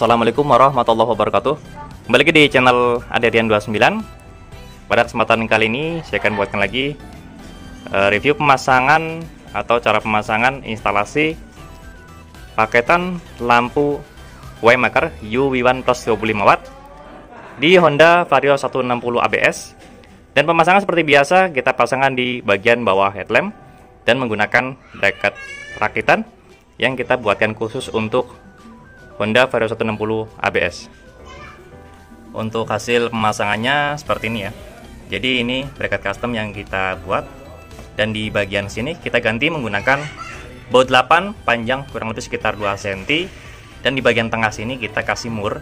Assalamualaikum warahmatullahi wabarakatuh. Kembali lagi di channel Aderian29. Pada kesempatan kali ini saya akan buatkan lagi review pemasangan atau cara pemasangan instalasi paketan lampu Waymaker UV1 plus 25W di Honda Vario 160 ABS. Dan pemasangan seperti biasa, kita pasangkan di bagian bawah headlamp dan menggunakan bracket rakitan yang kita buatkan khusus untuk Honda Vario 160 ABS. Untuk hasil pemasangannya seperti ini ya. Jadi ini bracket custom yang kita buat, dan di bagian sini kita ganti menggunakan baut 8 panjang kurang lebih sekitar 2 cm, dan di bagian tengah sini kita kasih mur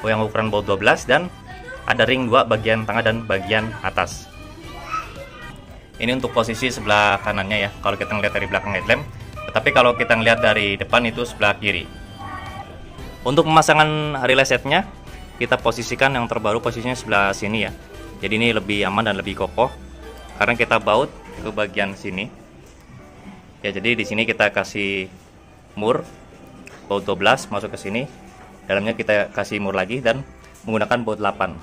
yang ukuran baut 12 dan ada ring 2 bagian tengah dan bagian atas. Ini untuk posisi sebelah kanannya ya, kalau kita ngeliat dari belakang headlamp. Tetapi kalau kita ngeliat dari depan itu sebelah kiri. Untuk pemasangan relay setnya, kita posisikan yang terbaru posisinya sebelah sini ya. Jadi ini lebih aman dan lebih kokoh karena kita baut ke bagian sini. Ya, jadi di sini kita kasih mur baut 12 masuk ke sini. Dalamnya kita kasih mur lagi dan menggunakan baut 8.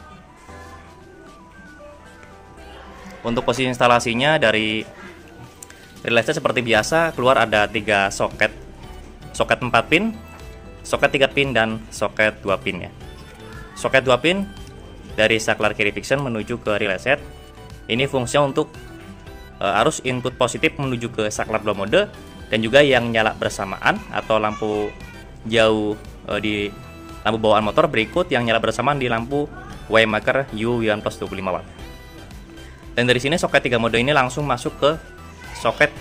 Untuk posisi instalasinya dari relay set seperti biasa, keluar ada 3 soket. Soket 4 pin, soket 3 pin, dan soket 2 pin ya. Soket 2 pin dari saklar kiri fiction menuju ke relay set. Ini fungsinya untuk arus input positif menuju ke saklar 2 mode, dan juga yang nyala bersamaan atau lampu jauh di lampu bawaan motor berikut yang nyala bersamaan di lampu Waymaker UV1 plus 25W. Dan dari sini soket 3 mode ini langsung masuk ke soket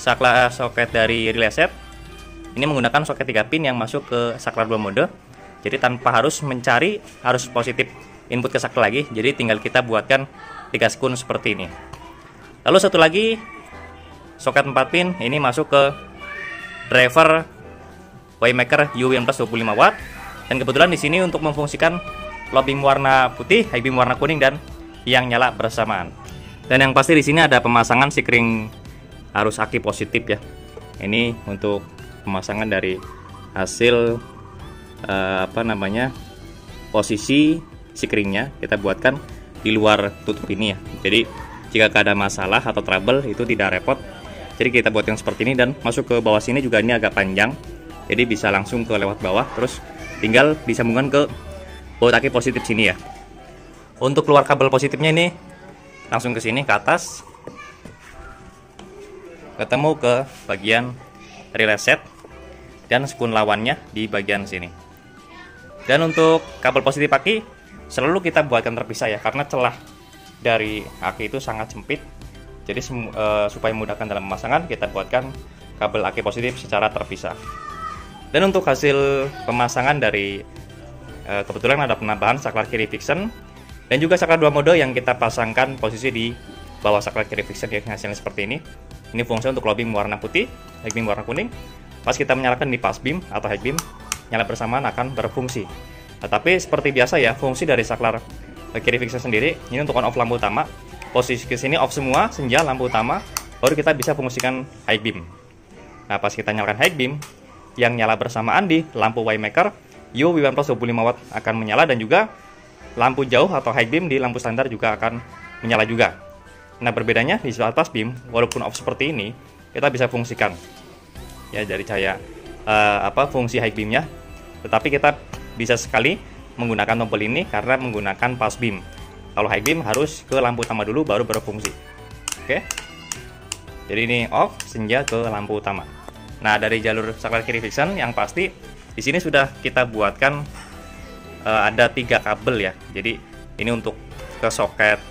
saklar soket dari relay set. Ini menggunakan soket 3 pin yang masuk ke saklar 2 mode. Jadi tanpa harus mencari arus positif input ke saklar lagi. Jadi tinggal kita buatkan 3 sekun seperti ini. Lalu satu lagi soket 4 pin ini masuk ke driver Waymaker UV1 plus 25W. Dan kebetulan di sini untuk memfungsikan low beam warna putih, high beam warna kuning, dan yang nyala bersamaan. Dan yang pasti di sini ada pemasangan sikring arus aki positif ya. Ini untuk pemasangan dari hasil posisi sikringnya kita buatkan di luar tutup ini ya. Jadi jika ada masalah atau trouble itu tidak repot. Jadi kita buat yang seperti ini, dan masuk ke bawah sini juga ini agak panjang. Jadi bisa langsung ke lewat bawah, terus tinggal disambungkan ke baut aki positif sini ya. Untuk keluar kabel positifnya ini langsung ke sini ke atas, ketemu ke bagian relay set dan sekun lawannya di bagian sini. Dan untuk kabel positif aki selalu kita buatkan terpisah ya, karena celah dari aki itu sangat sempit. Jadi supaya memudahkan dalam pemasangan, kita buatkan kabel aki positif secara terpisah. Dan untuk hasil pemasangan dari kebetulan ada penambahan saklar kiri fiction dan juga saklar 2 mode yang kita pasangkan posisi di bawah saklar kiri fiction yang hasilnya seperti ini. Ini fungsi untuk low beam warna putih, high beam warna kuning. Pas kita menyalakan di pass beam atau high beam, nyala bersamaan akan berfungsi. Tapi seperti biasa ya, fungsi dari saklar kiri fiction sendiri ini untuk on off lampu utama. Posisi ke sini off semua senja lampu utama, baru kita bisa fungsikan high beam. Nah, pas kita nyalakan high beam, yang nyala bersamaan di lampu Waymaker UV1 plus 25W akan menyala, dan juga lampu jauh atau high beam di lampu standar juga akan menyala juga. Nah, berbedanya di saat pass beam, walaupun off seperti ini, kita bisa fungsikan ya dari cahaya fungsi high beamnya, tetapi kita bisa sekali menggunakan tombol ini karena menggunakan pass beam. Kalau high beam harus ke lampu utama dulu baru berfungsi. Oke. Jadi ini off senja ke lampu utama. Nah, dari jalur saklar kiri fiction yang pasti di sini sudah kita buatkan ada 3 kabel ya. Jadi ini untuk ke soket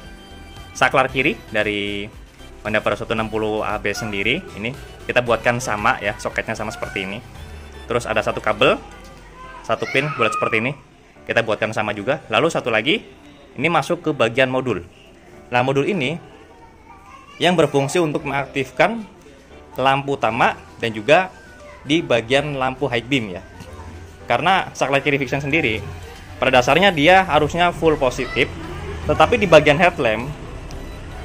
saklar kiri dari Honda Vario 160 ABS sendiri. Ini kita buatkan sama ya, soketnya sama seperti ini. Terus ada 1 kabel, 1 pin bulat seperti ini, kita buatkan sama juga. Lalu satu lagi ini masuk ke bagian modul. Nah, modul ini yang berfungsi untuk mengaktifkan lampu utama dan juga di bagian lampu high beam ya. Karena saklar kiri fiction sendiri pada dasarnya dia harusnya full positif, tetapi di bagian headlamp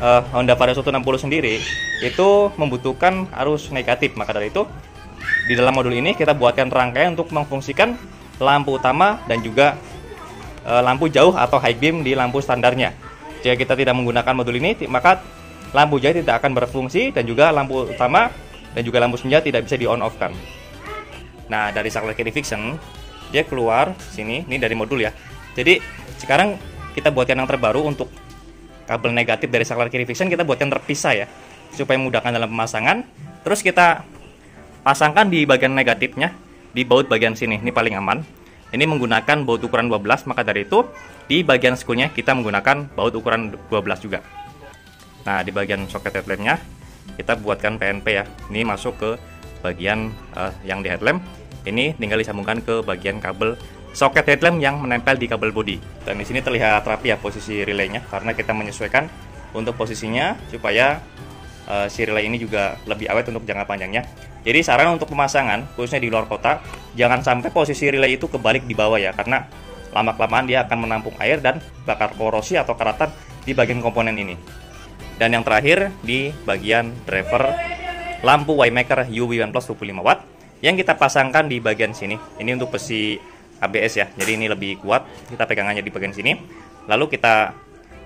Honda Vario 160 sendiri itu membutuhkan arus negatif. Maka dari itu di dalam modul ini kita buatkan rangkaian untuk memfungsikan lampu utama dan juga lampu jauh atau high beam di lampu standarnya. Jika kita tidak menggunakan modul ini, maka lampu jauh tidak akan berfungsi dan juga lampu utama dan juga lampu senja tidak bisa di on off kan. Nah, dari saklar kiri Vixen dia keluar sini, ini dari modul ya. Jadi sekarang kita buatkan yang terbaru untuk kabel negatif dari saklar kiri Vixen, kita buatkan terpisah ya, supaya memudahkan dalam pemasangan. Terus kita pasangkan di bagian negatifnya di baut bagian sini, ini paling aman. Ini menggunakan baut ukuran 12, maka dari itu di bagian skunya kita menggunakan baut ukuran 12 juga. Nah, di bagian soket headlampnya kita buatkan PNP ya. Ini masuk ke bagian yang di headlamp. Ini tinggal disambungkan ke bagian kabel soket headlamp yang menempel di kabel bodi. Dan di sini terlihat rapi ya posisi relaynya, karena kita menyesuaikan untuk posisinya supaya si relay ini juga lebih awet untuk jangka panjangnya. Jadi saran untuk pemasangan khususnya di luar kota, jangan sampai posisi relay itu kebalik di bawah ya, karena lama-kelamaan dia akan menampung air dan bakar korosi atau karatan di bagian komponen ini. Dan yang terakhir di bagian driver lampu Waymaker UV1 Plus 25 watt yang kita pasangkan di bagian sini. Ini untuk besi ABS ya, jadi ini lebih kuat. Kita pegangannya di bagian sini, lalu kita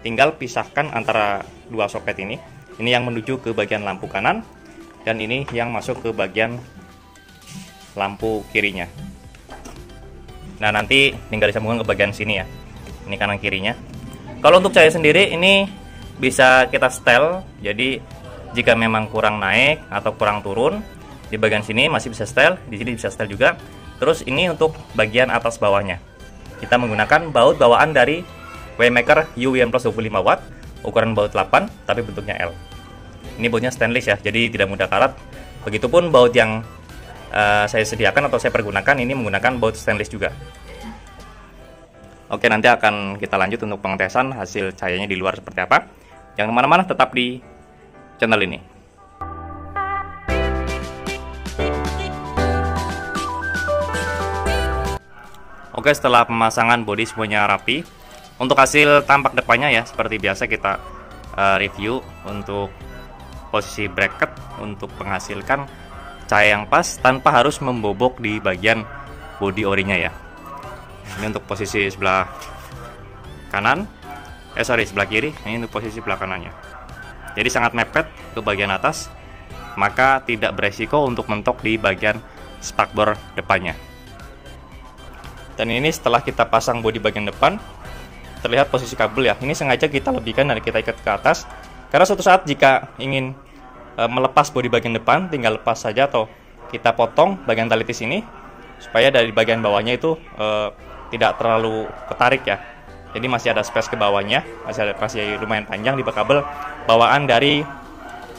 tinggal pisahkan antara dua soket ini. Ini yang menuju ke bagian lampu kanan, dan ini yang masuk ke bagian lampu kirinya. Nah, nanti tinggal disambungkan ke bagian sini ya. Ini kanan kirinya. Kalau untuk cahaya sendiri ini bisa kita setel. Jadi jika memang kurang naik atau kurang turun, di bagian sini masih bisa setel, di sini bisa setel juga. Terus ini untuk bagian atas bawahnya. Kita menggunakan baut bawaan dari Waymaker UV1 Plus 25 watt, ukuran baut 8 tapi bentuknya L. Ini bautnya stainless ya, jadi tidak mudah karat. Begitupun baut yang saya sediakan atau saya pergunakan ini menggunakan baut stainless juga. Oke, nanti akan kita lanjut untuk pengetesan hasil cahayanya di luar seperti apa. Yang kemana-mana tetap di channel ini. Oke, setelah pemasangan bodi semuanya rapi. Untuk hasil tampak depannya ya, seperti biasa kita review untuk posisi bracket untuk menghasilkan cahaya yang pas tanpa harus membobok di bagian bodi orinya ya. Ini untuk posisi sebelah kanan, sebelah kiri. Ini untuk posisi sebelah kanannya. Jadi sangat mepet ke bagian atas, maka tidak beresiko untuk mentok di bagian spakbor depannya. Dan ini setelah kita pasang bodi bagian depan, terlihat posisi kabel ya. Ini sengaja kita lebihkan dan kita ikat ke atas, karena suatu saat jika ingin melepas bodi bagian depan, tinggal lepas saja atau kita potong bagian tali tis ini supaya dari bagian bawahnya itu tidak terlalu ketarik ya. Jadi masih ada space ke bawahnya, masih lumayan panjang di kabel bawaan dari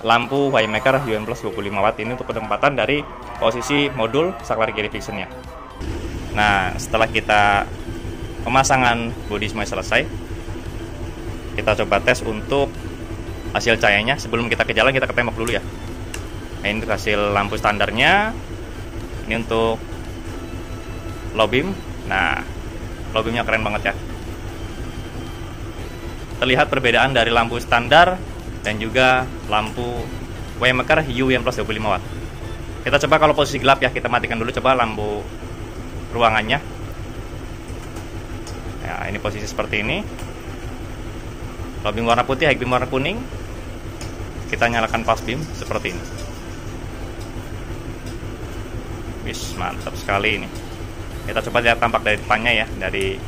lampu Waymaker UV1 Plus 25 watt ini untuk penempatan dari posisi modul saklar kiri Vixen-nya. Nah, setelah kita pemasangan bodi semuanya selesai, kita coba tes untuk hasil cahayanya. Sebelum kita ke jalan, kita ketembak dulu ya. Nah, ini untuk hasil lampu standarnya. Ini untuk low beam. Nah, low beamnya keren banget ya. Terlihat perbedaan dari lampu standar dan juga lampu Waymaker UV1 Plus 25 watt. Kita coba kalau posisi gelap ya, kita matikan dulu coba lampu ruangannya. Ya, ini posisi seperti ini. Low beam warna putih, high beam warna kuning. Kita nyalakan fast beam seperti ini. Wis, mantap sekali ini. Kita coba lihat tampak dari depannya ya, dari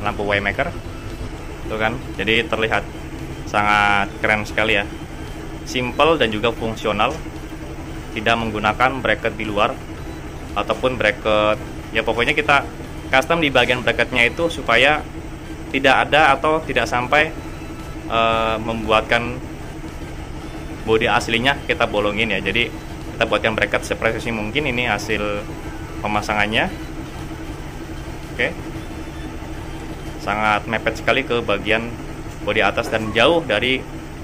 lampu Waymaker. Tuh kan, jadi terlihat sangat keren sekali ya. Simple dan juga fungsional. Tidak menggunakan bracket di luar ataupun bracket. Ya pokoknya kita custom di bagian bracketnya itu supaya tidak ada atau tidak sampai membuatkan bodi aslinya kita bolongin ya. Jadi kita buatkan bracket sepresisi mungkin. Ini hasil pemasangannya. Oke, sangat mepet sekali ke bagian bodi atas dan jauh dari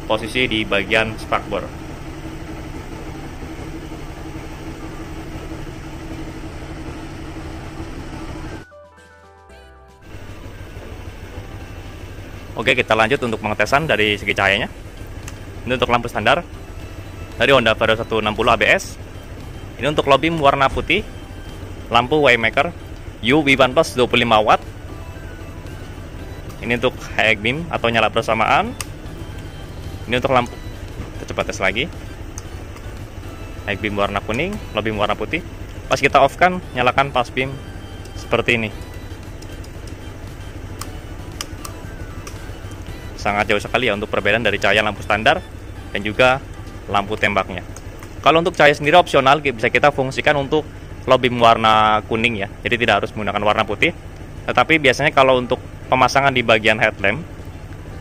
posisi di bagian spakbor. Oke, kita lanjut untuk pengetesan dari segi cahayanya. Ini untuk lampu standar dari Honda Vario 160 ABS. Ini untuk low beam warna putih, lampu Waymaker UV1 Plus 25 watt. Ini untuk high beam atau nyala bersamaan. Ini untuk lampu. Kita coba tes lagi. High beam warna kuning, low beam warna putih. Pas kita off kan, nyalakan pass beam seperti ini. Sangat jauh sekali ya untuk perbedaan dari cahaya lampu standar dan juga lampu tembaknya. Kalau untuk cahaya sendiri opsional, bisa kita fungsikan untuk low beam warna kuning ya. Jadi tidak harus menggunakan warna putih. Tetapi biasanya kalau untuk pemasangan di bagian headlamp,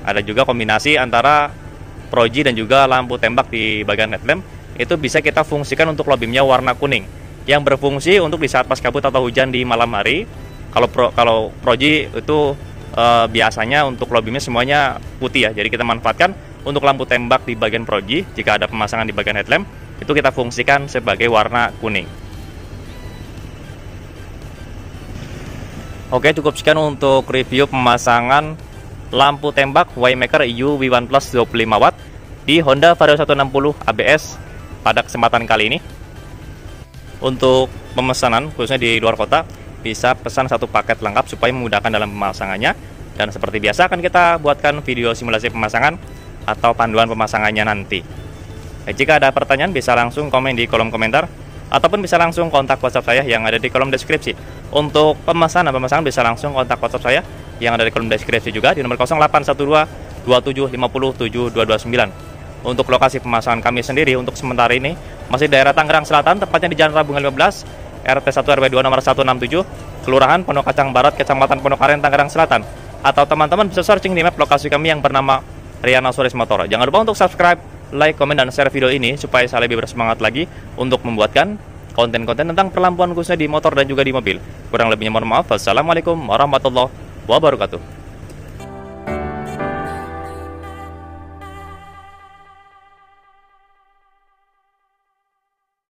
ada juga kombinasi antara proji dan juga lampu tembak di bagian headlamp. Itu bisa kita fungsikan untuk low beamnya warna kuning, yang berfungsi untuk di saat pas kabut atau hujan di malam hari. Kalau proji itu biasanya untuk low beamnya semuanya putih ya. Jadi kita manfaatkan untuk lampu tembak di bagian proji. Jika ada pemasangan di bagian headlamp, itu kita fungsikan sebagai warna kuning. Oke, cukup sekian untuk review pemasangan lampu tembak Waymaker UV1 Plus 25 watt di Honda Vario 160 ABS pada kesempatan kali ini. Untuk pemesanan khususnya di luar kota, bisa pesan satu paket lengkap supaya memudahkan dalam pemasangannya. Dan seperti biasa akan kita buatkan video simulasi pemasangan atau panduan pemasangannya nanti. Jika ada pertanyaan bisa langsung komen di kolom komentar ataupun bisa langsung kontak WhatsApp saya yang ada di kolom deskripsi. Untuk pemasangan bisa langsung kontak WhatsApp saya yang ada di kolom deskripsi juga di nomor 0812 2750 7229. Untuk lokasi pemasangan kami sendiri untuk sementara ini masih daerah Tangerang Selatan, tepatnya di Jalan Rabungan 15, RT 1 RW 2 nomor 167, Kelurahan Pondok Kacang Barat, Kecamatan Pondok Aren, Tangerang Selatan. Atau teman-teman bisa searching di map lokasi kami yang bernama Riana Suris Motor. Jangan lupa untuk subscribe, like, komen, dan share video ini supaya saya lebih bersemangat lagi untuk membuatkan konten-konten tentang perlampuan khususnya di motor dan juga di mobil. Kurang lebihnya mohon maaf. Wassalamualaikum warahmatullahi wabarakatuh.